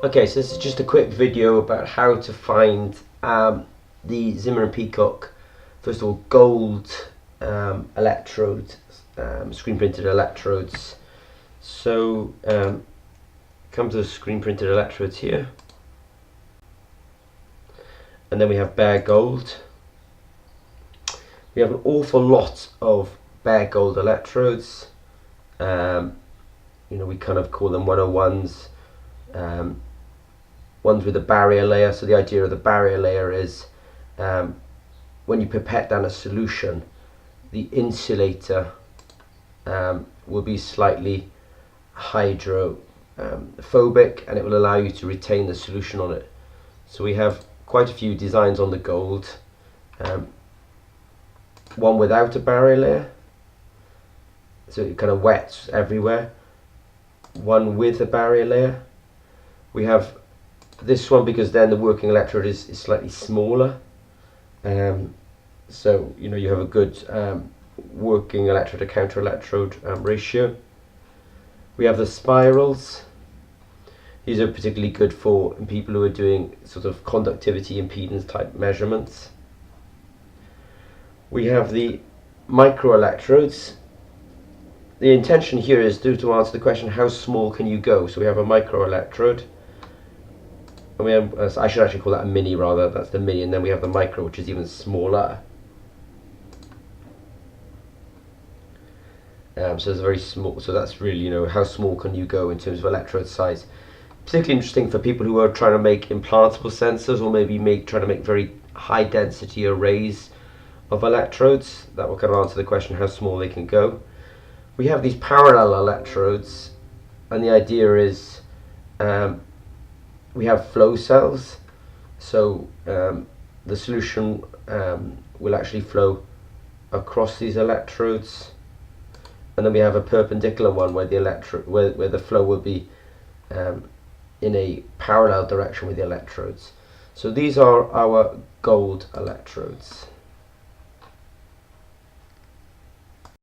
Okay, so this is just a quick video about how to find the Zimmer and Peacock, first of all, gold electrode, screen printed electrodes. So come to the screen printed electrodes here, and then we have bare gold. We have an awful lot of bare gold electrodes. We kind of call them 101s. Ones with a barrier layer. So the idea of the barrier layer is when you pipette down a solution, the insulator will be slightly hydrophobic, and it will allow you to retain the solution on it. So we have quite a few designs on the gold. One without a barrier layer, so it kind of wets everywhere. One with a barrier layer. We have this one because then the working electrode is slightly smaller, so you have a good working electrode to counter electrode ratio. We have the spirals. These are particularly good for people who are doing sort of conductivity impedance type measurements. We have the micro electrodes. The intention here is to answer the question, how small can you go? So we have a micro electrode, and we have, I should actually call that a mini rather, that's the mini, and then we have the micro, which is even smaller. So it's very small, so that's really, how small can you go in terms of electrode size. Particularly interesting for people who are trying to make implantable sensors, or maybe trying to make very high density arrays of electrodes. That will kind of answer the question how small they can go. We have these parallel electrodes, and the idea is we have flow cells, so the solution will actually flow across these electrodes, and then we have a perpendicular one where the flow will be in a parallel direction with the electrodes. So these are our gold electrodes.